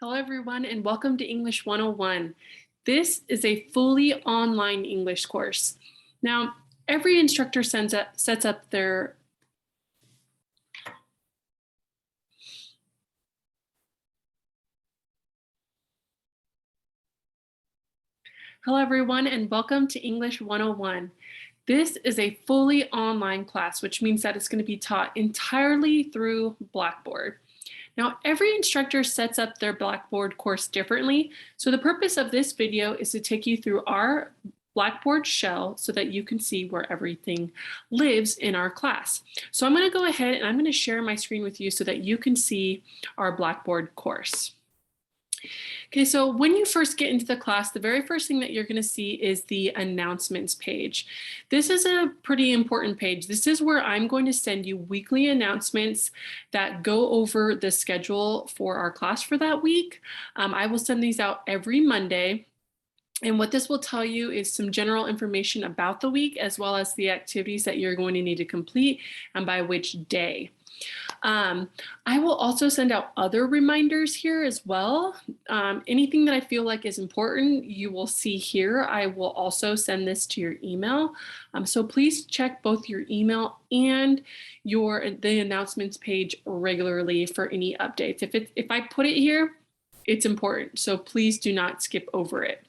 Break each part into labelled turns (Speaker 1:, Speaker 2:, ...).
Speaker 1: Hello, everyone, and welcome to English 101. This is a fully online English course. Now, every instructor sets up their Hello, everyone, and welcome to English 101. This is a fully online class, which means that it's going to be taught entirely through Blackboard. Now, every instructor sets up their Blackboard course differently, so the purpose of this video is to take you through our Blackboard shell so that you can see where everything lives in our class. So I'm going to go ahead and I'm going to share my screen with you so that you can see our Blackboard course. Okay, so when you first get into the class, the very first thing that you're going to see is the announcements page. This is a pretty important page. This is where I'm going to send you weekly announcements that go over the schedule for our class for that week. I will send these out every Monday. And what this will tell you is some general information about the week, as well as the activities that you're going to need to complete and by which day. I will also send out other reminders here as well. Anything that I feel like is important, you will see here. I will also send this to your email. So please check both your email and the announcements page regularly for any updates. If I put it here, it's important. So please do not skip over it.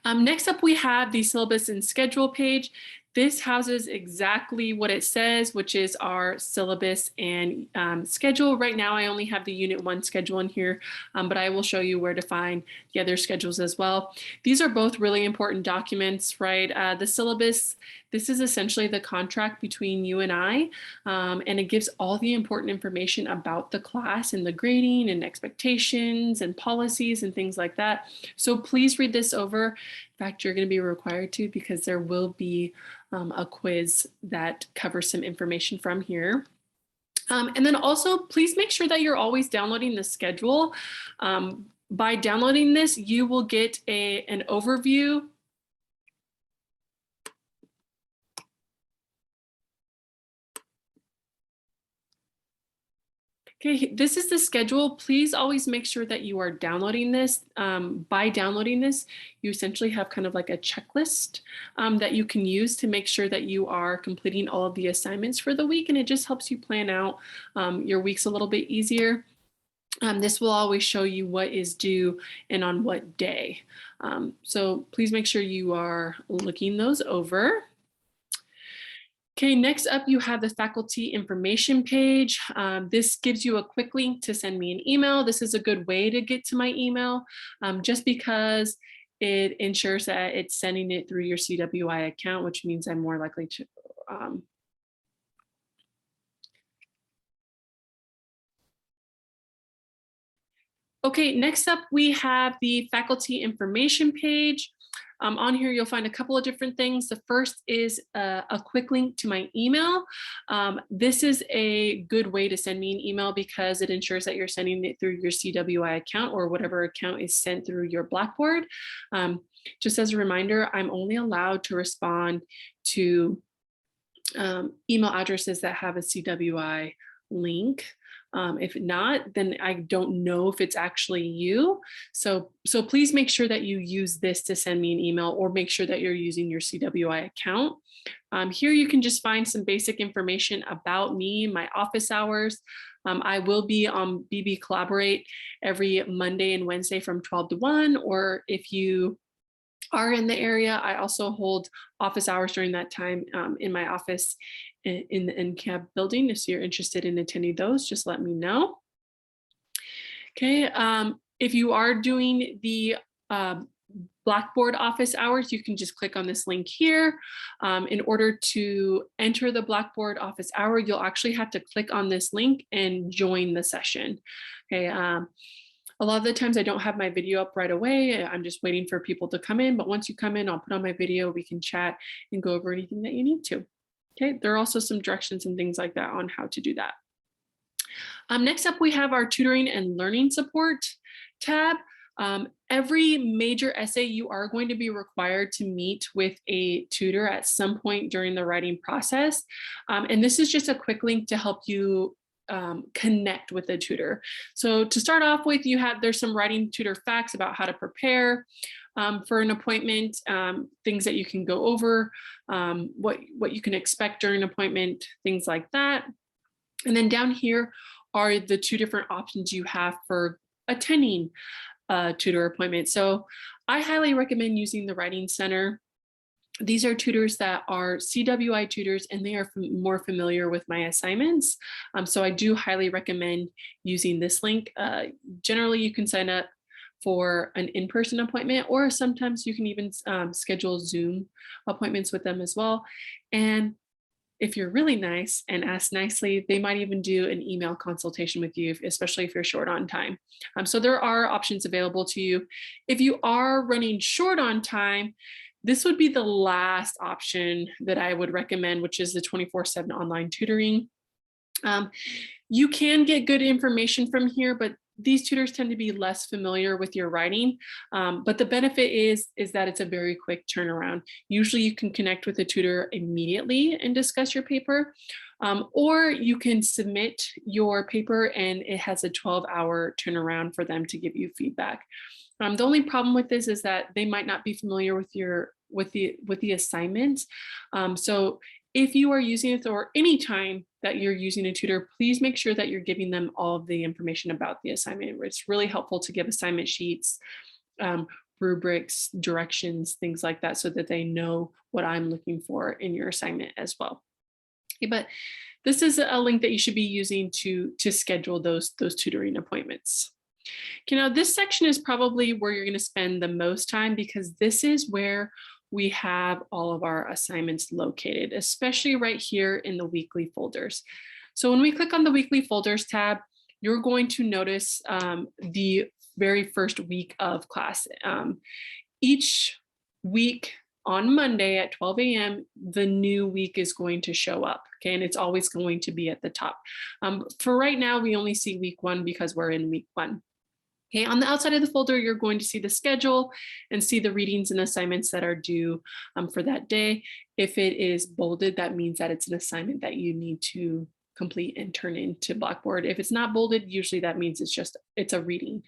Speaker 1: Next up, we have the syllabus and schedule page. This houses exactly what it says, which is our syllabus and schedule. Right now, I only have the Unit 1 schedule in here, but I will show you where to find the other schedules as well. These are both really important documents, right? The syllabus, this is essentially the contract between you and I, and it gives all the important information about the class and the grading and expectations and policies and things like that. So please read this over. In fact, you're going to be required to, because there will be a quiz that covers some information from here. And then also, please make sure that you're always downloading the schedule. By downloading this, you will get an overview. Okay, this is the schedule. Please always make sure that you are downloading this. By downloading this, you essentially have kind of like a checklist that you can use to make sure that you are completing all of the assignments for the week, and it just helps you plan out your weeks a little bit easier. This will always show you what is due and on what day. So please make sure you are looking those over. Okay, next up you have the faculty information page. This gives you a quick link to send me an email. This is a good way to get to my email just because it ensures that it's sending it through your CWI account, which means I'm more likely to Okay, next up we have the faculty information page. On here, you'll find a couple of different things. The first is a quick link to my email. This is a good way to send me an email because it ensures that you're sending it through your CWI account or whatever account is sent through your Blackboard. Just as a reminder, I'm only allowed to respond to email addresses that have a CWI link. If not, then I don't know if it's actually you. So please make sure that you use this to send me an email, or make sure that you're using your CWI account. Here you can just find some basic information about me, my office hours. I will be on BB Collaborate every Monday and Wednesday from 12 to 1, or if you are in the area, I also hold office hours during that time in my office in the NCAB building. If you're interested in attending those, just let me know. Okay, if you are doing the Blackboard office hours, you can just click on this link here. In order to enter the Blackboard office hour, you'll actually have to click on this link and join the session. Okay. A lot of the times I don't have my video up right away. I'm just waiting for people to come in, but once you come in, I'll put on my video, we can chat and go over anything that you need to. Okay, there are also some directions and things like that on how to do that. Next up, we have our tutoring and learning support tab. Every major essay, you are going to be required to meet with a tutor at some point during the writing process. And this is just a quick link to help you connect with a tutor. So to start off with, there's some writing tutor facts about how to prepare for an appointment, things that you can go over, what you can expect during an appointment, things like that. And then down here are the two different options you have for attending a tutor appointment. So I highly recommend using the Writing Center. These are tutors that are CWI tutors, and they are more familiar with my assignments. So I do highly recommend using this link. Generally, you can sign up for an in-person appointment, or sometimes you can even schedule Zoom appointments with them as well. And if you're really nice and ask nicely, they might even do an email consultation with you, especially if you're short on time. So there are options available to you. If you are running short on time, this would be the last option that I would recommend, which is the 24/7 online tutoring. You can get good information from here, but these tutors tend to be less familiar with your writing. But the benefit is that it's a very quick turnaround. Usually you can connect with a tutor immediately and discuss your paper, or you can submit your paper and it has a 12-hour turnaround for them to give you feedback. The only problem with this is that they might not be familiar with the assignment. So if you are using it, or any time that you're using a tutor, please make sure that you're giving them all of the information about the assignment. It's really helpful to give assignment sheets, rubrics, directions, things like that, so that they know what I'm looking for in your assignment as well. Okay, but this is a link that you should be using to schedule those tutoring appointments. Okay, now this section is probably where you're going to spend the most time, because this is where we have all of our assignments located, especially right here in the weekly folders. So when we click on the weekly folders tab, you're going to notice the very first week of class. Each week on Monday at 12 a.m., the new week is going to show up, okay? And it's always going to be at the top. For right now, we only see week 1 because we're in week 1. Okay, on the outside of the folder, you're going to see the schedule and see the readings and assignments that are due for that day. If it is bolded, that means that it's an assignment that you need to complete and turn into Blackboard. If it's not bolded, usually that means it's a reading.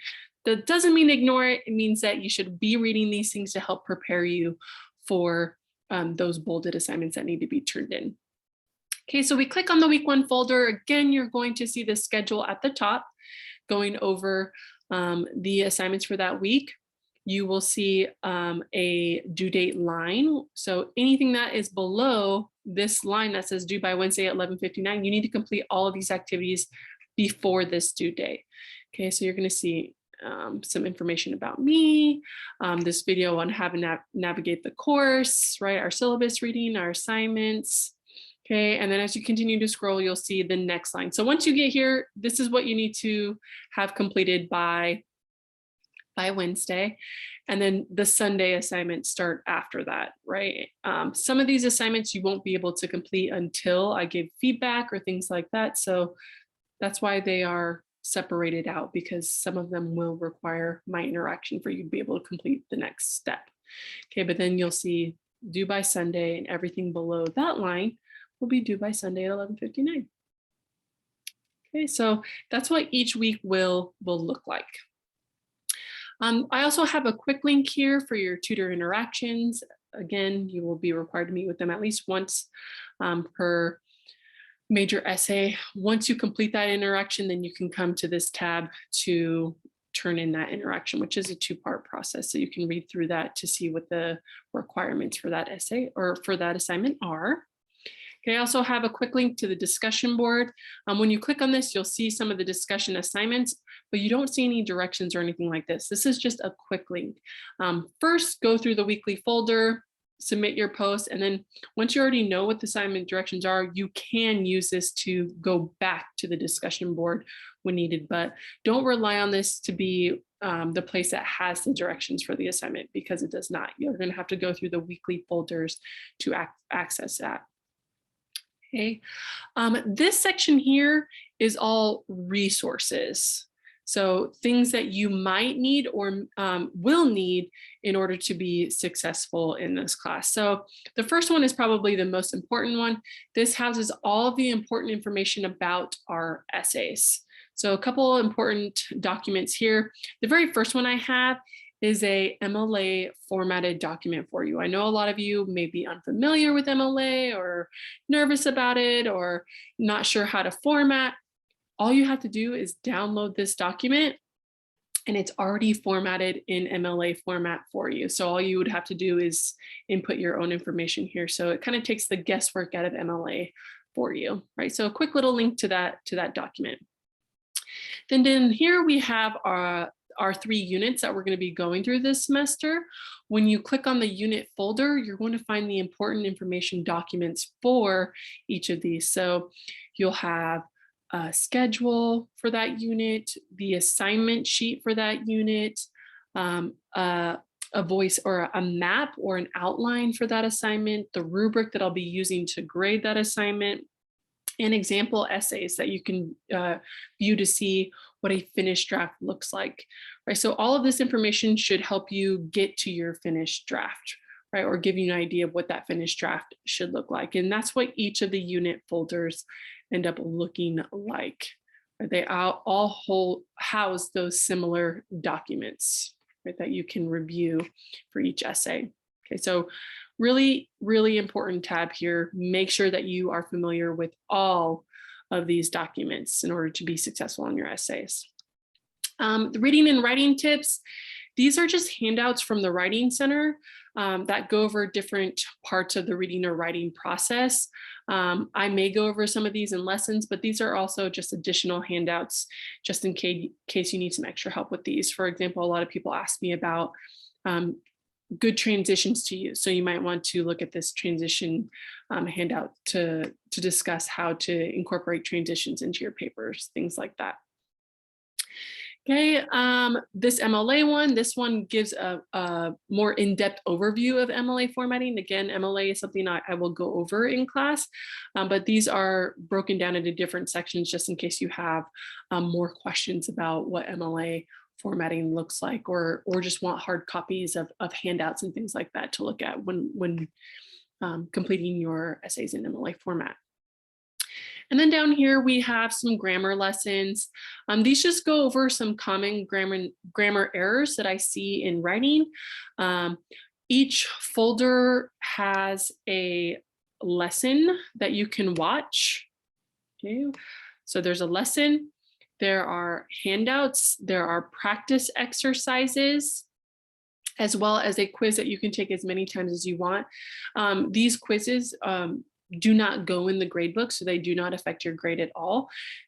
Speaker 1: That doesn't mean ignore it. It means that you should be reading these things to help prepare you for those bolded assignments that need to be turned in. Okay, so we click on the week 1 folder. Again, you're going to see the schedule at the top, going over the assignments for that week. You will see a due date line. So anything that is below this line that says due by Wednesday at 11:59, you need to complete all of these activities before this due date. Okay, so you're going to see some information about me, this video on how to navigate the course, right? Our syllabus reading, our assignments. Okay, and then as you continue to scroll, you'll see the next line. So once you get here, this is what you need to have completed by Wednesday. And then the Sunday assignments start after that, right? Some of these assignments you won't be able to complete until I give feedback or things like that. So that's why they are separated out, because some of them will require my interaction for you to be able to complete the next step. Okay, but then you'll see due by Sunday, and everything below that line will be due by Sunday at 11:59. Okay, so that's what each week will look like. I also have a quick link here for your tutor interactions. Again, you will be required to meet with them at least once per major essay. Once you complete that interaction, then you can come to this tab to turn in that interaction, which is a 2-part process. So you can read through that to see what the requirements for that essay or for that assignment are. Okay, I also have a quick link to the discussion board. When you click on this, you'll see some of the discussion assignments, but you don't see any directions or anything like this. This is just a quick link. First, go through the weekly folder, submit your post, and then once you already know what the assignment directions are, you can use this to go back to the discussion board when needed, but don't rely on this to be the place that has the directions for the assignment, because it does not. You're going to have to go through the weekly folders to access that. Okay, this section here is all resources. So things that you might need or will need in order to be successful in this class. So the first one is probably the most important one. This houses all of the important information about our essays. So a couple important documents here. The very first one I have is a MLA formatted document for you. I know a lot of you may be unfamiliar with MLA or nervous about it or not sure how to format. All you have to do is download this document and it's already formatted in MLA format for you. So all you would have to do is input your own information here. So it kind of takes the guesswork out of MLA for you, right? So a quick little link to that document. Then here we have our 3 units that we're going to be going through this semester. When you click on the unit folder, you're going to find the important information documents for each of these. So you'll have a schedule for that unit, the assignment sheet for that unit, a voice or a map or an outline for that assignment, the rubric that I'll be using to grade that assignment, and example essays that you can view to see what a finished draft looks like, right? So all of this information should help you get to your finished draft, right? Or give you an idea of what that finished draft should look like. And that's what each of the unit folders end up looking like. They all house those similar documents, right, that you can review for each essay. Okay, so really, really important tab here. Make sure that you are familiar with all of these documents in order to be successful in your essays. The reading and writing tips, these are just handouts from the Writing Center that go over different parts of the reading or writing process. I may go over some of these in lessons, but these are also just additional handouts just in case you need some extra help with these. For example, a lot of people ask me about good transitions to use. So you might want to look at this transition handout to discuss how to incorporate transitions into your papers, things like that. Okay, this MLA one, this one gives a more in-depth overview of MLA formatting. Again, MLA is something I will go over in class, but these are broken down into different sections just in case you have more questions about what MLA formatting looks like, or just want hard copies of handouts and things like that to look at when completing your essays in MLA format. And then down here we have some grammar lessons. These just go over some common grammar errors that I see in writing. Each folder has a lesson that you can watch. Okay, so there's a lesson. There are handouts, there are practice exercises, as well as a quiz that you can take as many times as you want. These quizzes do not go in the gradebook, so they do not affect your grade at all.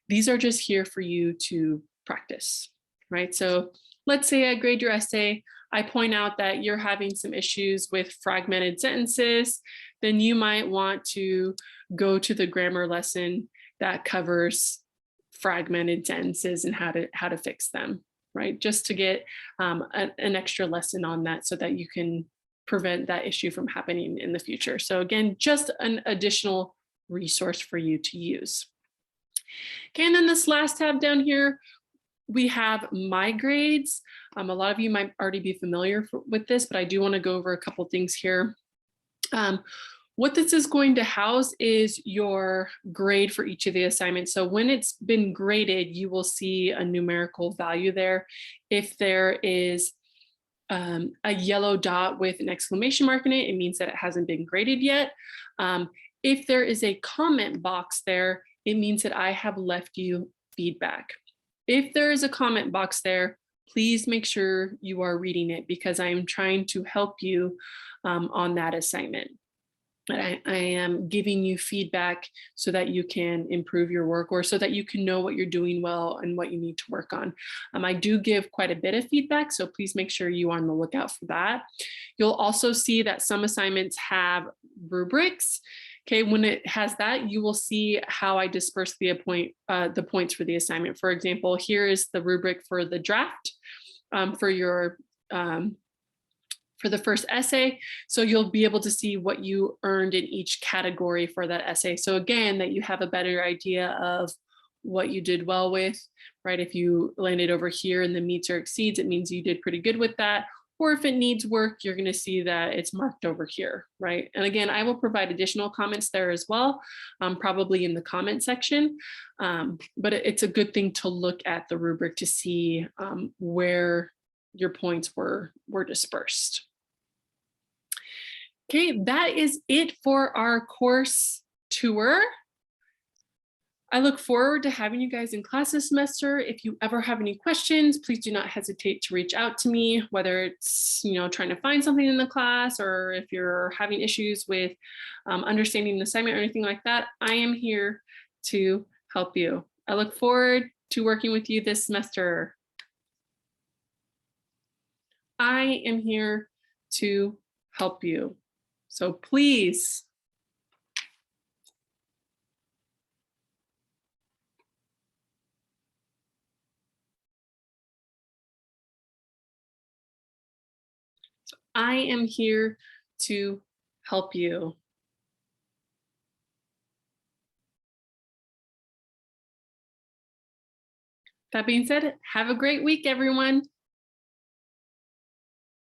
Speaker 1: These are just here for you to practice, right? So let's say I grade your essay, I point out that you're having some issues with fragmented sentences, then you might want to go to the grammar lesson that covers fragmented sentences and how to fix them, right? Just to get an extra lesson on that so that you can prevent that issue from happening in the future. So again, just an additional resource for you to use. Okay, and then this last tab down here, we have My Grades. A lot of you might already be familiar with this, but I do want to go over a couple things here. What this is going to house is your grade for each of the assignments. So when it's been graded, you will see a numerical value there. If there is a yellow dot with an exclamation mark in it, it means that it hasn't been graded yet. If there is a comment box there, it means that I have left you feedback. If there is a comment box there, please make sure you are reading it because I am trying to help you on that assignment. I am giving you feedback so that you can improve your work or so that you can know what you're doing well and what you need to work on. I do give quite a bit of feedback, so please make sure you are on the lookout for that. You'll also see that some assignments have rubrics. Okay, when it has that, you will see how I disperse the points for the assignment. For example, here is the rubric for the draft for your for the first essay. So you'll be able to see what you earned in each category for that essay. So again, that you have a better idea of what you did well with, right? If you landed over here in the meets or exceeds, it means you did pretty good with that. Or if it needs work, you're going to see that it's marked over here, right? And again, I will provide additional comments there as well, probably in the comment section. But it's a good thing to look at the rubric to see where your points were dispersed. Okay, that is it for our course tour. I look forward to having you guys in class this semester. If you ever have any questions, please do not hesitate to reach out to me, whether it's trying to find something in the class, or if you're having issues with understanding the assignment or anything like that. I am here to help you. I look forward to working with you this semester. I am here to help you. So please. I am here to help you. That being said, have a great week, everyone.